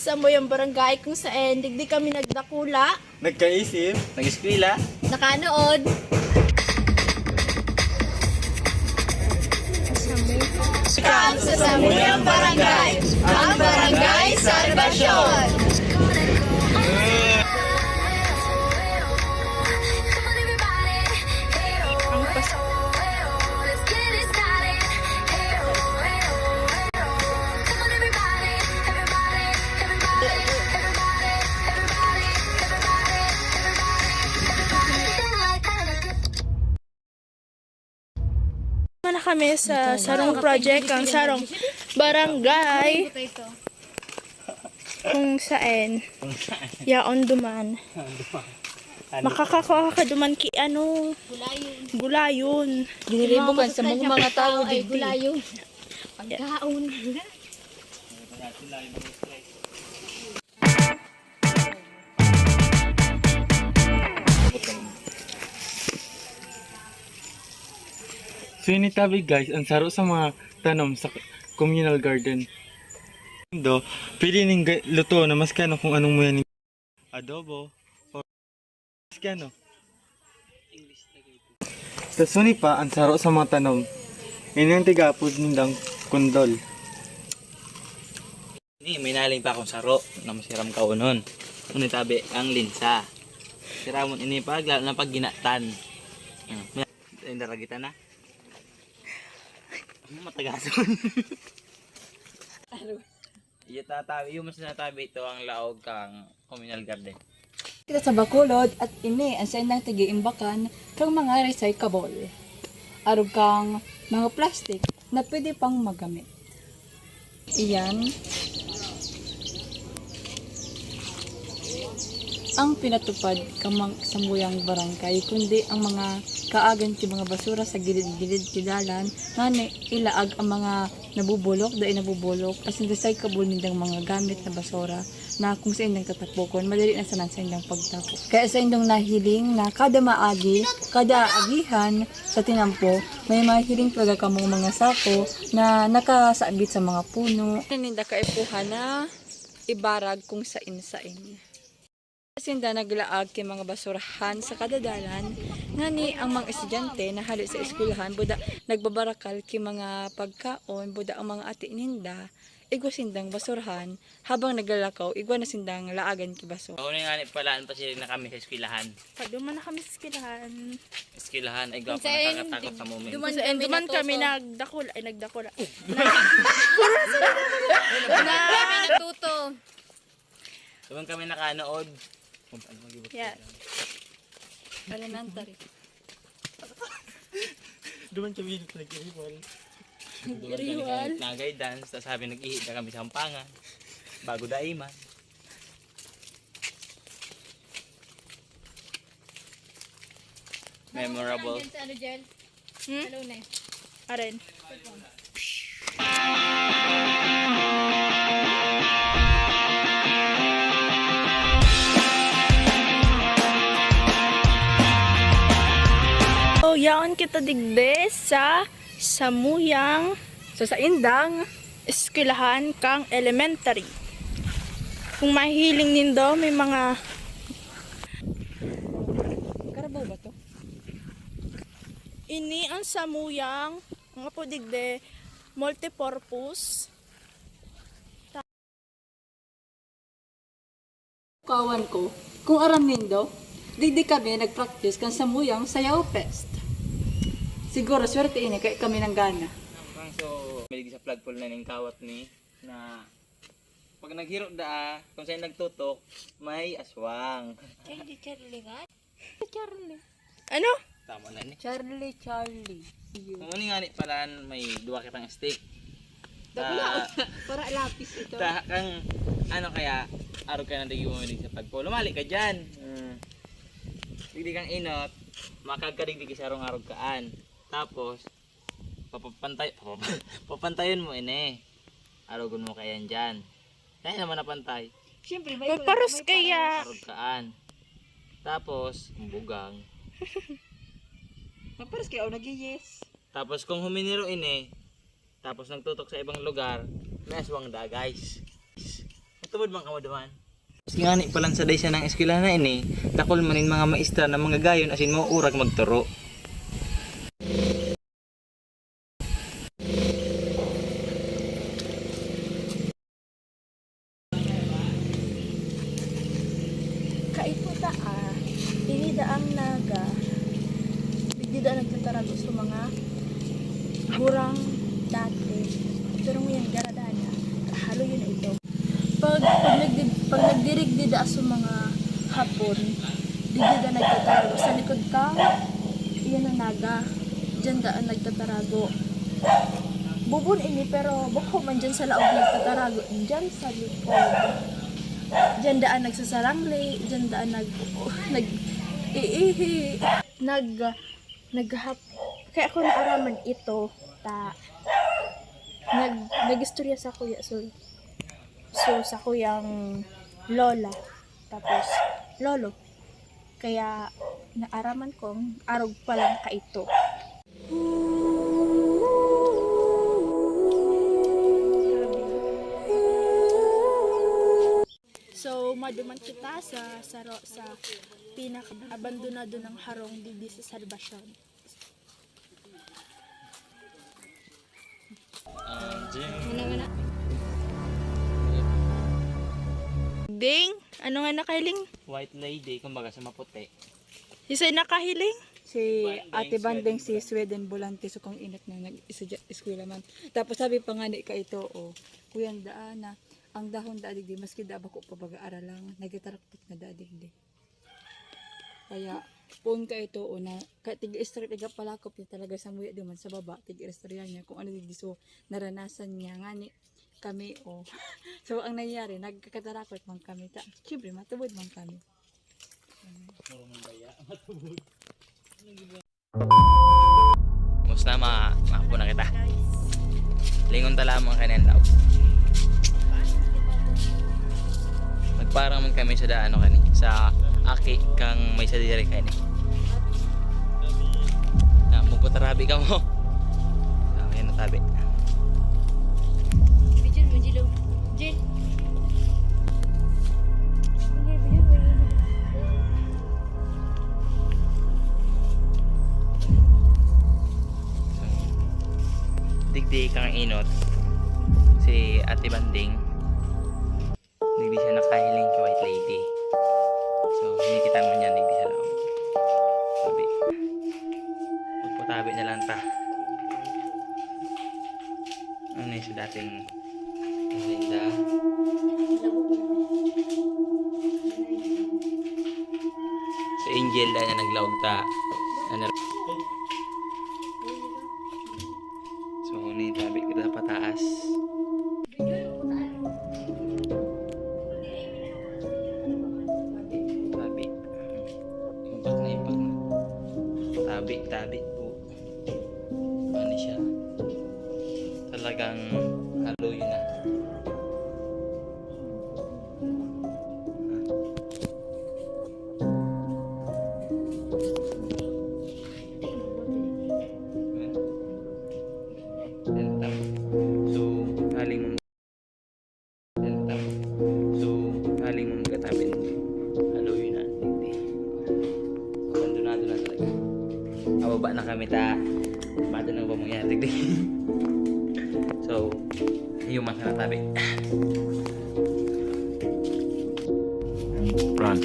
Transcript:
sa Moyang Barangay kung saan digdi kami nagdakula, Nagkaisip, nag-eskwela, nakanood. Sa Samuyang Barangay, ang Barangay Salvasyon. Na kami sa Sarong Project, ang Sarong Barangay kung saan yaon duman makakakuha ka duman ki ano gulayon Ginilibukan sa mga tao ay gulayon pagkaon. So yun tabi guys, ang saro sa mga tanom sa communal garden. Do, pwede ning luto na mas kano kung anong mo yan adobo or mas kano. Sa suni pa, ang saro sa mga tanom. Yun yung tigapod nindang kundol. Ini may naling pa akong saro na masiram ka unon. Unay tabi ang linsa. Siramon ini pag lalo na pag ginatan. May daragitan na. Matagason. Iya tatabi, yung mas natabi ito ang laog kang communal garden. Kita sa Bacolod at ini ang sa inang tigiimbakan kang mga recyclable. Arog kang mga plastic na pwede pang magamit. Iyan ang pinatupad kamang Samuyang Barangay, kundi ang mga kaagan ti mga basura sa gilid-gilid ti dalan nga ilaag ang mga nabubulok dahil nabubulok as in recyclable nindang mga gamit na basura na kung sa indang tatakbukon madali na sanan sa indang pagtapok. Kaya sa indang nahiling na kada maagi, kada agihan sa tinampo may mahiling talaga kamong mga sako na nakasabit sa mga puno. Ninda kaipuhan na ibarag kung sain-sain. Sinda naglaag kay mga basurahan sa kadadalan ngani ang mga estudyante na hali sa eskwelahan buda nagbabarakal kay mga pagkaon buda ang mga ati ninda igwa sindang basurahan habang naglalakaw igwa na sindang laagan kay basura. Ako nga ni palaan pa sila na kami sa eskwelahan. Paduman na kami sa eskwelahan. Eskwelahan ay gwapo nakakatakot sa moment. Duman kami nagdakula ay nagdakula Natuto. Duman kami nakanood. yeah. Elementary. Duman kami nag-iwal. Iriwal. Nagay dance, tapos sabi nag-ihit na kami sa hampangan. Bago daiman. Memorable. Aren. So, yaon kita digde sa Samuyang So sa indang eskwelahan kang elementary. Kung mahiling nindo, may mga karabaw ba to? ini ang Samuyang mga po digde multipurpose. Kawan ko, kung aram nindo, di kami nag-practice kan Samuyang Sayaw Fest. Siguro swerte ini kay kami nang gana. So, malig sa flagpole na ng kawat ni na pag naghiro da kung saan nagtutok may aswang. Ano? Tama na ni. Charlie. Kung ano nga ni palaan may duwa kitang stick. Para lapis ito. Kang ano kaya araw ka na dagi mo sa flagpole. Lumali ka diyan. Digdi kang inot, makagkadigdig sa arong arog kaan. Tapos papantayin mo ini. Arogon mo kayan diyan. Kaya naman napantay. Siyempre Paparos kaya. Arog kaan. Tapos bugang. Paparos kaya nag-yes. Tapos kung huminiro ini, tapos nagtutok sa ibang lugar, may aswang da guys. Matubod man ka mo duman. Sige nga ni palansaday siya ng eskwela na ini. Takol manin mga maestra na mga gayon asin mo urag magturo. Kaiputa inida ang naga. Bigdida nagtatarago sa mga burang dati. Pero ngayon garadana, kahalo yun ito. Pag nagdirigdida sa mga hapon, digdida nagtatarago. Sa likod ka, iyan ang naga. Diyan daan nagtatarago. Bubon ini pero buko man dyan sa laog nagtatarago. Diyan sa likod. Diyan daan nagsasarangli, diyan daan naghap. Kaya ako naaraman ito nagistorya sa kuya so sa kuyang lola tapos lolo. Kaya naaraman kong arog pa lang ka ito. So, maduman kita sa pinaka-abandonado ng harong didi sa Salvacion. Ding, ano nga nakahiling? White lady, kumbaga sa maputi. Isa'y nakahiling? Si Ate Banding si Sweden Volante so kung init na nag-eskwela man. Tapos sabi pa nga ni ka ito kuyang daan na ang dahon daadigdi maski da bako pa baga-ara lang nagitarakpot na daadigdi. Kaya pun ka ito na tig-istorya tiga palakop niya talaga sa muya duman sa baba tig-istorya niya kung ano digdi so naranasan niya nga ni kami so ang nangyari nagkakatarakot man kami siyempre matubod man kami. Musta makapo na kita. Lingon ta lamang kanin daw. Nagparang man kami sa daano kani sa aki kang may sa dire kani. Na muputarabi ka mo. Ayun na tabi. Bijon mo Jilo. Jin. Digdi kang inot si Ate Banding. Digdi siya nakahiling kay White Lady. So, hinikita mo niya digdi siya lang. Sabi. Magputabi na lang ta. Ano yun sa dating Linda? Si Angel na naglaog ta. Ano? So, tabi kita pataas. Tabi. Impact na. Tabi po. Ano siya? Talagang halo yun na. Haling mo magkatabin. Halo yun na. Abandonado na talaga. Mababa na kami ta. Bato na ba mangyari? So, human ka na tabi. Run.